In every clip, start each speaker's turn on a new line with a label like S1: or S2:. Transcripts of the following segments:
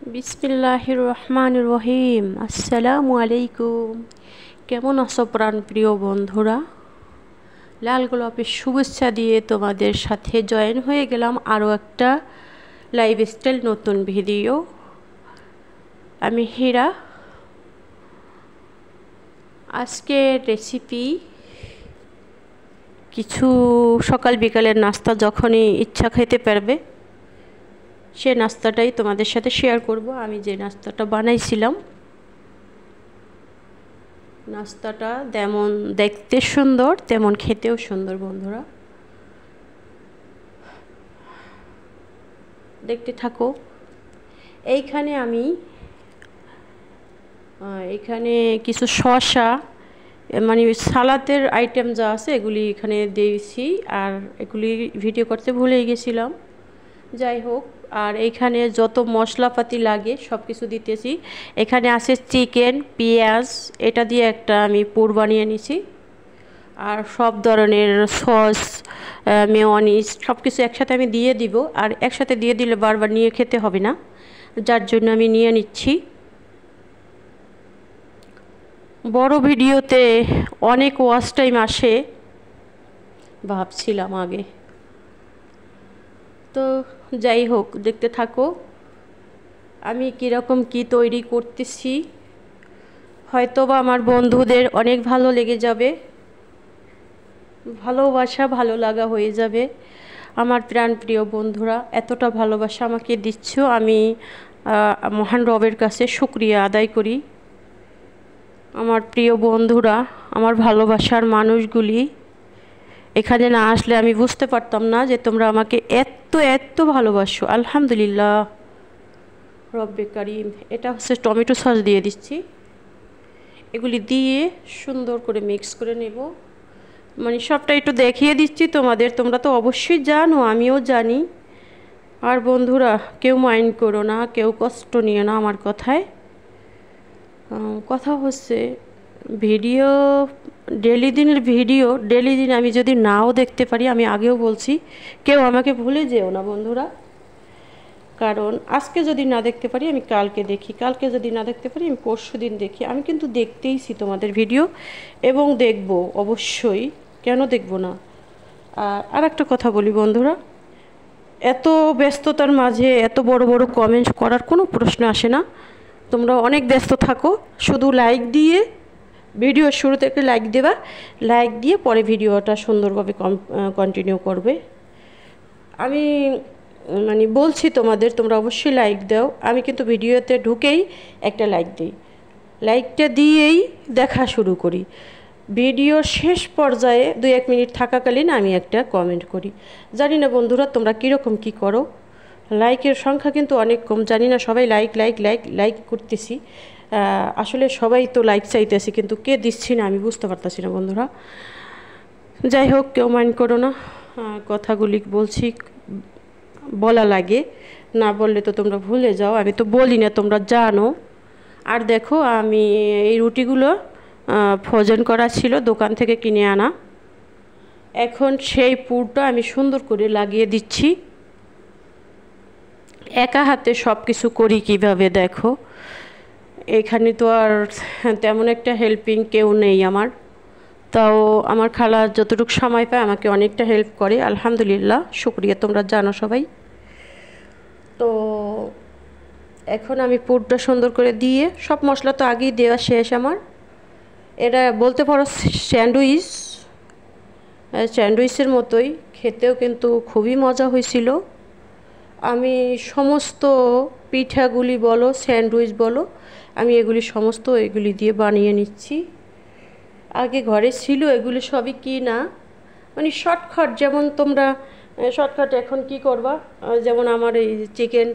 S1: বিসমিল্লাহির রহমানির রহিম। আসসালামু আলাইকুম। কেমন আছো প্রাণপ্রিয় বন্ধুরা? লাল গোলাপের শুভেচ্ছা দিয়ে তোমাদের সাথে জয়েন হয়ে গেলাম আরও একটা লাইফস্টাইল নতুন ভিডিও। আমি হীরা। আজকের রেসিপি কিছু সকাল বিকালের নাস্তা যখনই ইচ্ছা খেতে পারবে সে নাস্তাটাই তোমাদের সাথে শেয়ার করব। আমি যে নাস্তাটা বানাইছিলাম, নাস্তাটা যেমন দেখতে সুন্দর তেমন খেতেও সুন্দর। বন্ধুরা দেখতে থাকো। এইখানে আমি এখানে কিছু শসা মানে সালাদের আইটেম যা আছে এগুলি এখানে দিয়েছি, আর এগুলি ভিডিও করতে ভুলে গেছিলাম। যাই হোক, আর এইখানে যত মশলাপাতি লাগে সব কিছু দিতেছি। এখানে আছে চিকেন, পেঁয়াজ, এটা দিয়ে একটা আমি পুর বানিয়ে নিছি। আর সব ধরনের সস, মেয়োনিজ সব কিছু একসাথে আমি দিয়ে দিব। আর একসাথে দিয়ে দিলে বারবার নিয়ে খেতে হবে না, যার জন্য আমি নিয়ে নিচ্ছি। বড় ভিডিওতে অনেক ওয়াচ টাইম আসে ভাবছিলাম আগে। তো যাই হোক, দেখতে থাকো আমি কীরকম কি তৈরি করতেছি। হয়তোবা আমার বন্ধুদের অনেক ভালো লেগে যাবে, ভালোবাসা ভালো লাগা হয়ে যাবে। আমার প্রাণপ্রিয় বন্ধুরা এতটা ভালোবাসা আমাকে দিচ্ছ, আমি মহান রবের কাছে শুকরিয়া আদায় করি। আমার প্রিয় বন্ধুরা, আমার ভালোবাসার মানুষগুলি, এখানে না আসলে আমি বুঝতে পারতাম না যে তোমরা আমাকে এত এত ভালোবাসো। আলহামদুলিল্লাহ রব্বে কারিম। এটা হচ্ছে টমেটো সস দিয়ে দিচ্ছি। এগুলি দিয়ে সুন্দর করে মিক্স করে নেব। মানে সবটা একটু দেখিয়ে দিচ্ছি তোমাদের, তোমরা তো অবশ্যই জানো, আমিও জানি। আর বন্ধুরা কেউ মাইন্ড করো না, কেউ কষ্ট নিও না আমার কথায়। কথা হচ্ছে ভিডিও ডেলি দিনের ভিডিও ডেলি দিন আমি যদি নাও দেখতে পারি, আমি আগেও বলছি, কেউ আমাকে ভুলে যেও না বন্ধুরা। কারণ আজকে যদি না দেখতে পারি আমি কালকে দেখি, কালকে যদি না দেখতে পারি আমি পরশু দিন দেখি। আমি কিন্তু দেখতেইছি তোমাদের ভিডিও এবং দেখব অবশ্যই, কেন দেখব না। আর একটা কথা বলি বন্ধুরা, এত ব্যস্ততার মাঝে এত বড় বড় কমেন্ট করার কোনো প্রশ্ন আসে না। তোমরা অনেক ব্যস্ত থাকো, শুধু লাইক দিয়ে ভিডিওর শুরু থেকে লাইক দেবা, লাইক দিয়ে পরে ভিডিওটা সুন্দরভাবে কন্টিনিউ করবে। আমি মানে বলছি তোমাদের, তোমরা অবশ্যই লাইক দাও। আমি কিন্তু ভিডিওতে ঢুকেই একটা লাইক দিই, লাইকটা দিয়েই দেখা শুরু করি। ভিডিওর শেষ পর্যায়ে 2-1 মিনিট থাকাকালীন আমি একটা কমেন্ট করি। জানি না বন্ধুরা তোমরা কীরকম কী করো, লাইকের সংখ্যা কিন্তু অনেক কম। জানি না সবাই লাইক লাইক লাইক লাইক করতেছি, আসলে সবাই তো লাইক চাইতেছি, কিন্তু কে দিচ্ছি না আমি বুঝতে পারতেছি না বন্ধুরা। যাই হোক, কেউ মাইন্ড করো না, কথাগুলি বলছি, বলা লাগে, না বললে তো তোমরা ভুলে যাও। আমি তো বলি না, তোমরা জানো। আর দেখো, আমি এই রুটিগুলো ফ্রোজেন করা ছিল, দোকান থেকে কিনে আনা। এখন সেই পুরটা আমি সুন্দর করে লাগিয়ে দিচ্ছি। একা হাতে সব কিছু করি কিভাবে দেখো, এখানে তো আর তেমন একটা হেল্পিং কেউ নেই আমার। তাও আমার খালা যতটুকু সময় পায় আমাকে অনেকটা হেল্প করে, আলহামদুলিল্লাহ, শুকরিয়া, তোমরা জানো সবাই। তো এখন আমি পুরটা সুন্দর করে দিয়ে, সব মশলা তো আগেই দেওয়া শেষ আমার। এটা বলতে পারো স্যান্ডউইচের মতোই, খেতেও কিন্তু খুবই মজা হয়েছিল। আমি সমস্ত পিঠাগুলি বলো, স্যান্ডউইচ বলো, আমি এগুলি সমস্ত এগুলি দিয়ে বানিয়ে নিচ্ছি। আগে ঘরে ছিল, এগুলি সবই কি না মানে শর্টকাট। যেমন তোমরা শর্টকাট এখন কি করবা, যেমন আমার এই চিকেন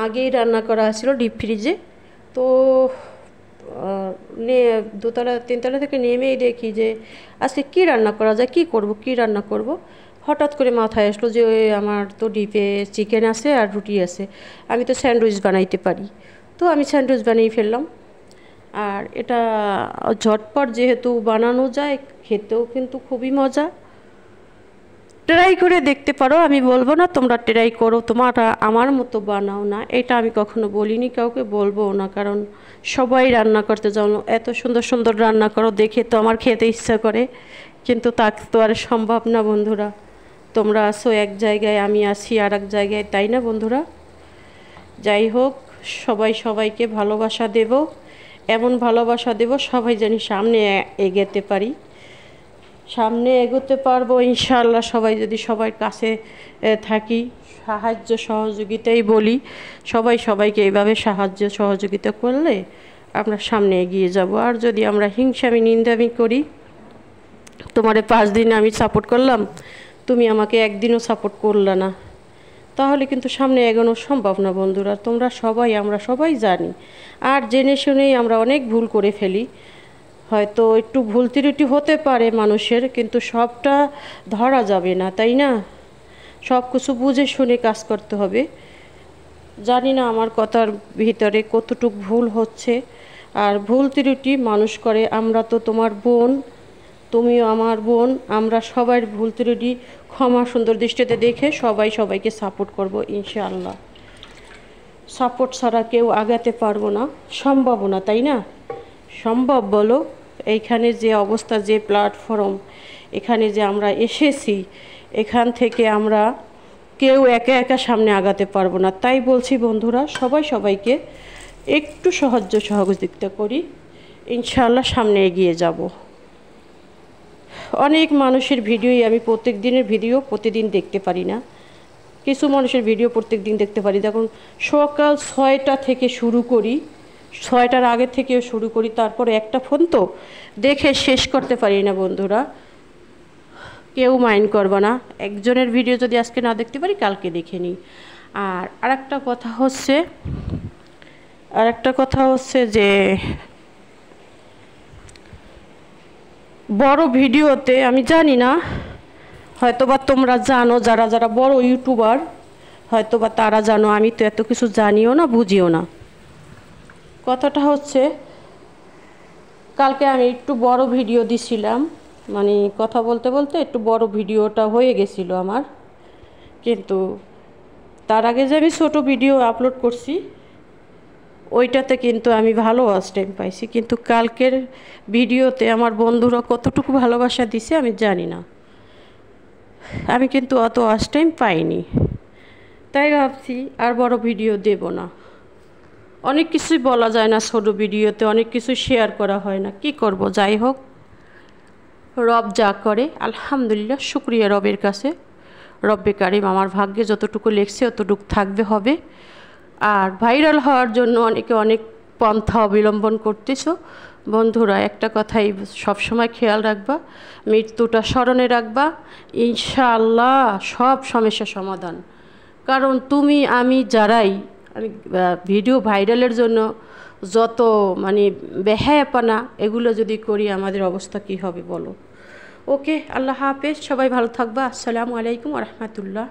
S1: আগেই রান্না করা ছিল ডিপ ফ্রিজে। তো দোতলা 3তলা থেকে নেমেই দেখি যে আজকে কী রান্না করা যায়, কী রান্না করব। হঠাৎ করে মাথায় আসলো যে আমার তো ডিপে চিকেন আছে আর রুটি আছে, আমি তো স্যান্ডউইচ বানাইতে পারি। তো আমি স্যান্ডউইচ বানিয়ে ফেললাম। আর এটা ঝটপট যেহেতু বানানো যায়, খেতেও কিন্তু খুবই মজা। ট্রাই করে দেখতে পারো, আমি বলবো না তোমরা ট্রাই করো, তোমরা আমার মতো বানাও না, এটা আমি কখনো বলিনি, কাউকে বলবো না। কারণ সবাই রান্না করতে জানো, এত সুন্দর সুন্দর রান্না করো, দেখে তো আমার খেতে ইচ্ছা করে, কিন্তু তা তো আর সম্ভব না বন্ধুরা। তোমরা আসো এক জায়গায়, আমি আসি আর এক জায়গায়, তাই না বন্ধুরা? যাই হোক, সবাই সবাইকে ভালোবাসা দেব, এমন ভালোবাসা দেব সবাই জানি সামনে এগোতে পারি, সামনে এগোতে পারবো ইনশাআল্লাহ। সবাই যদি সবার কাছে থাকি, সাহায্য সহযোগিতাই বলি, সবাই সবাইকে এইভাবে সাহায্য সহযোগিতা করলে আমরা সামনে এগিয়ে যাব। আর যদি আমরা হিংসামি নিন্দামি করি, তোমারে 5 দিন আমি সাপোর্ট করলাম, তুমি আমাকে একদিনও সাপোর্ট করলে না, তাহলে কিন্তু সামনে এগোনো সম্ভব না বন্ধুরা। তোমরা সবাই, আমরা সবাই জানি, আর জেনে শুনেই আমরা অনেক ভুল করে ফেলি। হয়তো একটু ভুল ত্রুটি হতে পারে মানুষের, কিন্তু সবটা ধরা যাবে না, তাই না? সব কিছু বুঝে শুনে কাজ করতে হবে। জানি না আমার কথার ভিতরে কতটুক ভুল হচ্ছে, আর ভুল ত্রুটি মানুষ করে। আমরা তো তোমার বোন, তুমিও আমার বোন, আমরা সবার ভুল ত্রুটি ক্ষমা সুন্দর দৃষ্টিতে দেখে সবাই সবাইকে সাপোর্ট করব ইনশাআল্লাহ। সাপোর্ট ছাড়া কেউ আগাতে পারবো না, সম্ভব না, তাই না? সম্ভব বলো? এইখানে যে অবস্থা, যে প্ল্যাটফর্ম, এখানে যে আমরা এসেছি, এখান থেকে আমরা কেউ একা একা সামনে আগাতে পারবো না। তাই বলছি বন্ধুরা, সবাই সবাইকে একটু সাহায্য সহযোগিতা করি, ইনশাআল্লাহ সামনে এগিয়ে যাব। অনেক মানুষের ভিডিওই আমি প্রত্যেক দিনের ভিডিও প্রতিদিন দেখতে পারি না, কিছু মানুষের ভিডিও প্রত্যেক দিন দেখতে পারি। দেখুন, সকাল 6টা থেকে শুরু করি, 6টার আগে থেকেও শুরু করি, তারপরে একটা ফোন তো দেখে শেষ করতে পারি না বন্ধুরা। কেউ মাইন্ড করবে না, একজনের ভিডিও যদি আজকে না দেখতে পারি কালকে দেখে নিই। আর আরেকটা কথা হচ্ছে যে বড় ভিডিওতে, আমি জানি না, হয়তোবা তোমরা জানো, যারা যারা বড় ইউটিউবার হয়তোবা তারা জানো, আমি তো এত কিছু জানিও না, বুঝিও না। কথাটা হচ্ছে, কালকে আমি একটু বড় ভিডিও দিছিলাম, মানে কথা বলতে বলতে একটু বড় ভিডিওটা হয়ে গেছিলো আমার, কিন্তু তার আগে যে আমি ছোট ভিডিও আপলোড করছি ওইটাতে কিন্তু আমি ভালো ওয়াচ টাইম পাইছি, কিন্তু কালকের ভিডিওতে আমার বন্ধুরা কতটুকু ভালোবাসা দিছে আমি জানি না, আমি কিন্তু অত ওয়াচ টাইম পাইনি। তাই ভাবছি আর বড় ভিডিও দেব না। অনেক কিছুই বলা যায় না ছোট ভিডিওতে, অনেক কিছু শেয়ার করা হয় না, কি করব। যাই হোক, রব যা করে আলহামদুলিল্লাহ, শুকরিয়া রবের কাছে। রব্বে কারিম আমার ভাগ্যে যতটুকু লেখছে অতটুকু থাকবে, হবে। আর ভাইরাল হওয়ার জন্য অনেকে অনেক পন্থা অবলম্বন করতেছো বন্ধুরা, একটা কথাই সবসময় খেয়াল রাখবা, মৃত্যুটা স্মরণে রাখবা, ইনশাআল্লাহ সব সমস্যা সমাধান। কারণ তুমি আমি যারাই, আমি ভিডিও ভাইরালের জন্য যত মানে বেহায়াপনা এগুলো যদি করি, আমাদের অবস্থা কি হবে বলো? ওকে, আল্লাহ হাফেজ, সবাই ভালো থাকবা। আসসালামু আলাইকুম ওয়া রাহমাতুল্লাহ।